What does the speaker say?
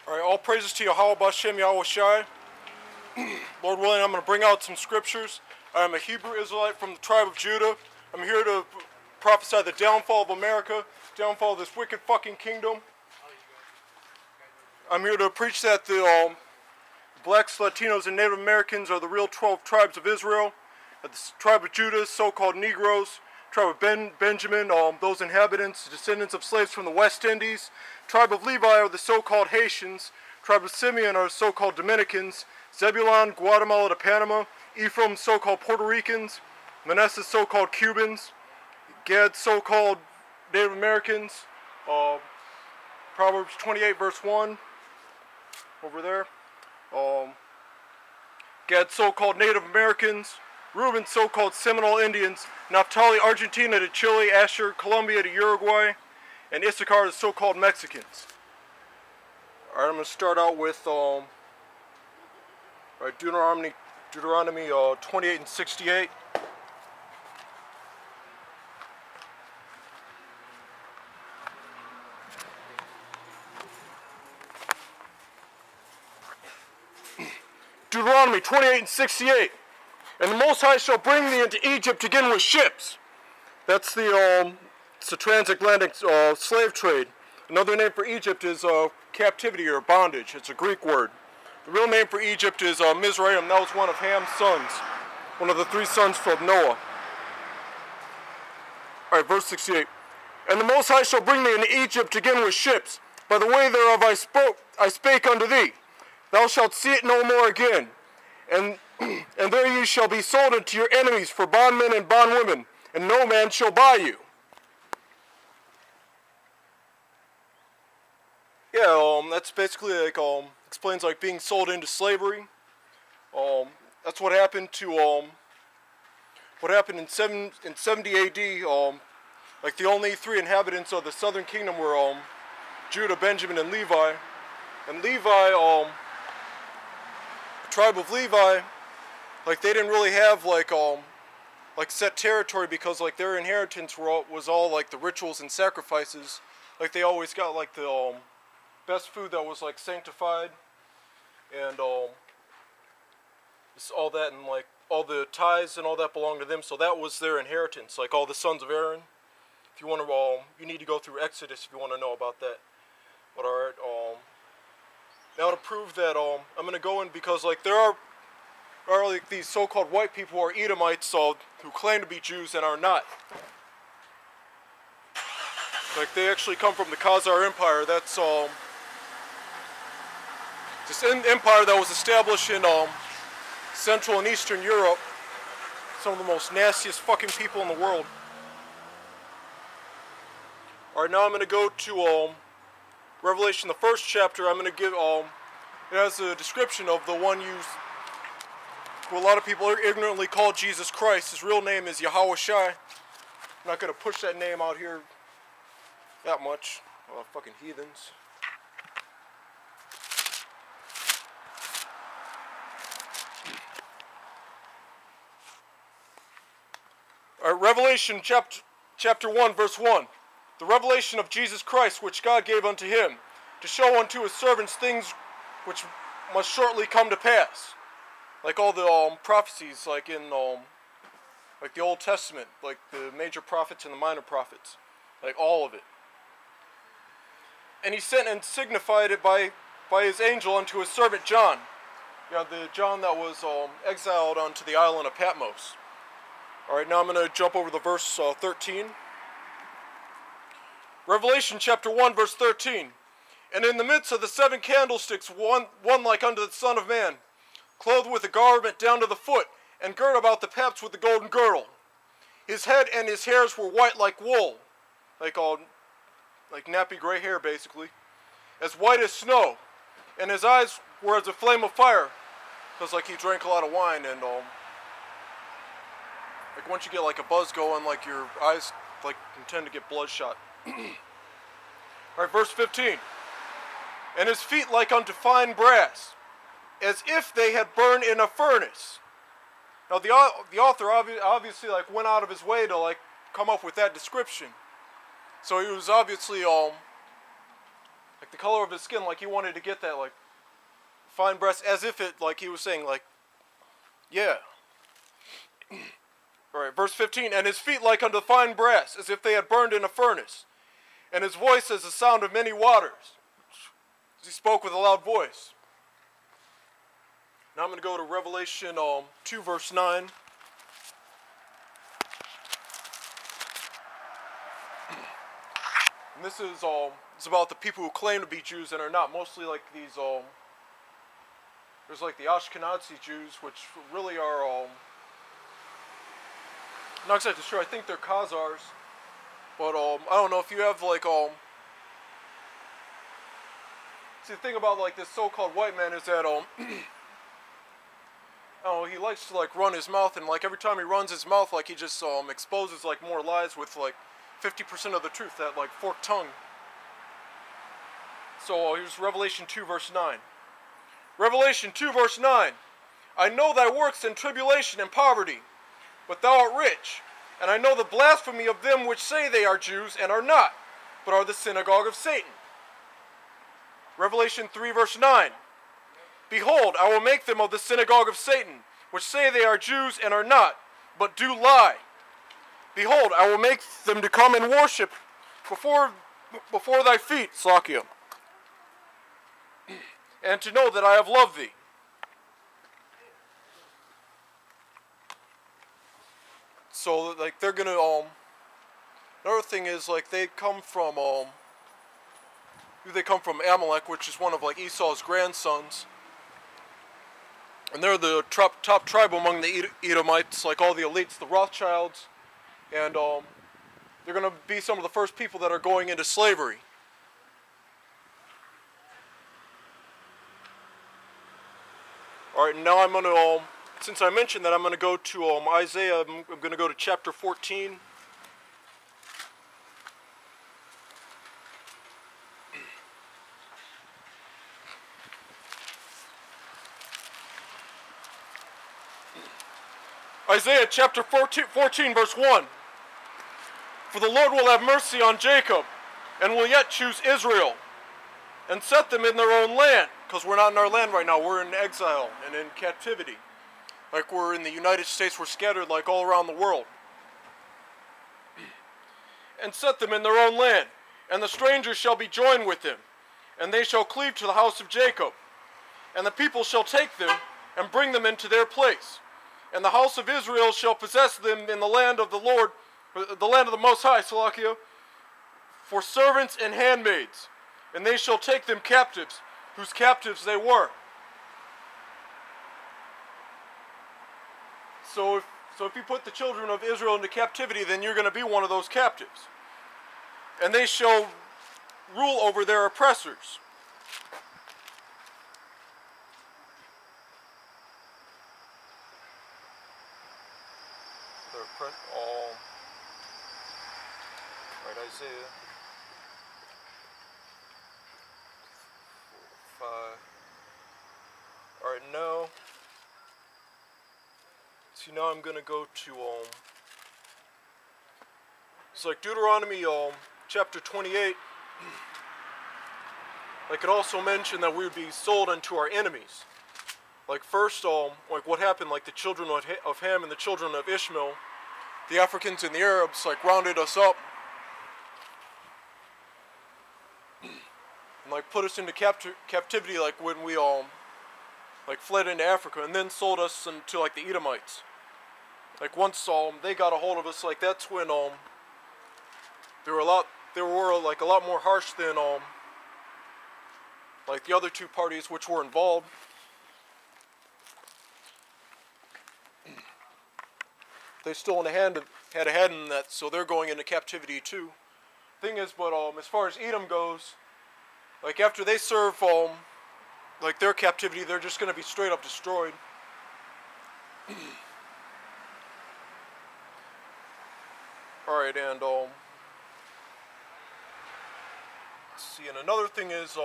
Alright, all praises to Yahweh Bashem Yahweh Shai. Lord willing, I'm going to bring out some scriptures. I am a Hebrew Israelite from the tribe of Judah. I'm here to prophesy the downfall of America, downfall of this wicked fucking kingdom. I'm here to preach that the blacks, Latinos, and Native Americans are the real 12 tribes of Israel. The tribe of Judah, so-called Negroes. Tribe of Benjamin, those inhabitants, descendants of slaves from the West Indies. Tribe of Levi are the so-called Haitians. Tribe of Simeon are so-called Dominicans. Zebulon, Guatemala to Panama. Ephraim, so-called Puerto Ricans. Manasseh, so-called Cubans. Gad, so-called Native Americans. Proverbs 28, verse 1, over there. Gad, so-called Native Americans. Reuben, so-called Seminole Indians. Naphtali, Argentina to Chile. Asher, Colombia to Uruguay. And Issachar, the so-called Mexicans. Alright, I'm going to start out with Deuteronomy 28 and 68. Deuteronomy 28 and 68. And the Most High shall bring thee into Egypt again with ships. That's it's the transatlantic slave trade. Another name for Egypt is captivity or bondage. It's a Greek word. The real name for Egypt is Mizraim. That was one of Ham's sons, one of the 3 sons from Noah. Alright, verse 68. And the Most High shall bring thee into Egypt again with ships. By the way thereof I spake unto thee. Thou shalt see it no more again. And there ye shall be sold unto your enemies for bondmen and bondwomen, and no man shall buy you. Yeah, that's basically like explains like being sold into slavery. That's what happened to in 70 AD. Like the only 3 inhabitants of the southern kingdom were Judah, Benjamin, and Levi. And Levi, the tribe of Levi, like they didn't really have like set territory because like their inheritance was all like the rituals and sacrifices. Like they always got like the best food that was like sanctified, and all that, and like all the tithes and all that belonged to them. So that was their inheritance. Like all the sons of Aaron. If you want to, you need to go through Exodus if you want to know about that. But alright, now to prove that I'm gonna go in because like there are like these so-called white people who are Edomites who claim to be Jews and are not. Like they actually come from the Khazar Empire. That's this empire that was established in Central and Eastern Europe. Some of the most nastiest fucking people in the world. Alright, now I'm gonna go to Revelation, the 1st chapter. I'm gonna give it has a description of the one who a lot of people ignorantly call Jesus Christ. His real name is Yahweh Shai. I'm not gonna push that name out here that much. Oh, fucking heathens. Alright, Revelation chapter 1, verse 1. The revelation of Jesus Christ, which God gave unto him, to show unto his servants things which must shortly come to pass. Like all the prophecies, like in like the Old Testament, like the major prophets and the minor prophets, like all of it. And he sent and signified it by his angel unto his servant John. Yeah, the John that was exiled onto the island of Patmos. Alright, now I'm going to jump over to verse 13. Revelation chapter 1, verse 13. And in the midst of the 7 candlesticks, one like unto the Son of Man, clothed with a garment down to the foot, and girt about the paps with a golden girdle. His head and his hairs were white like wool, like nappy gray hair basically, as white as snow, and his eyes were as a flame of fire, because like he drank a lot of wine, and like once you get like a buzz going, like your eyes like tend to get bloodshot. Alright, verse 15. And his feet like unto fine brass, as if they had burned in a furnace. Now the author obviously like went out of his way to like come up with that description. So he was obviously like the color of his skin, like he wanted to get that like fine breast, as if it, like he was saying like, yeah. Alright, verse 15, and his feet like unto fine brass, as if they had burned in a furnace, and his voice as the sound of many waters. He spoke with a loud voice. Now I'm going to go to Revelation 2 verse 9. And this is it's about the people who claim to be Jews and are not. Mostly like these there's like the Ashkenazi Jews, which really are not exactly sure. I think they're Khazars, but I don't know if you have like see, the thing about like this so-called white man is that oh, he likes to like run his mouth, and like every time he runs his mouth, like he just exposes like more lies with like 50% of the truth, that like forked tongue. So here's Revelation 2 verse 9. Revelation 2 verse 9. I know thy works and tribulation and poverty, but thou art rich, and I know the blasphemy of them which say they are Jews and are not, but are the synagogue of Satan. Revelation 3 verse 9. Behold, I will make them of the synagogue of Satan, which say they are Jews and are not, but do lie. Behold, I will make them to come and worship before thy feet, Slakia, and to know that I have loved thee. So, like, they're gonna, another thing is, like, they come from Amalek, which is one of, like, Esau's grandsons. And they're the top tribe among the Edomites, like all the elites, the Rothschilds. And, they're gonna be some of the first people that are going into slavery. Alright, now I'm gonna, since I mentioned that, I'm gonna go to, Isaiah. I'm gonna go to chapter 14. Isaiah chapter 14 verse 1. For the Lord will have mercy on Jacob, and will yet choose Israel, and set them in their own land. Because we're not in our land right now, we're in exile and in captivity. Like we're in the United States, we're scattered like all around the world. And set them in their own land, and the strangers shall be joined with them, and they shall cleave to the house of Jacob. And the people shall take them, and bring them into their place. And the house of Israel shall possess them in the land of the Lord, the land of the Most High, Salakia, for servants and handmaids. And they shall take them captives, whose captives they were. So if you put the children of Israel into captivity, then you're going to be one of those captives. And they shall rule over their oppressors. Right, Isaiah 4, 5. Alright, now, see, now I'm gonna go to, it's like Deuteronomy, chapter 28. I could also mention that we would be sold unto our enemies. Like first, like what happened, like the children of Ham and the children of Ishmael, the Africans and the Arabs, like rounded us up and like put us into captivity, like when we like fled into Africa, and then sold us into like the Edomites. Like once they got a hold of us, like that's when they were like a lot more harsh than like the other two parties which were involved. They still had a hand in that, so they're going into captivity too. Thing is, but as far as Edom goes, like after they serve like their captivity, they're just going to be straight up destroyed. All right, and let's see. And another thing is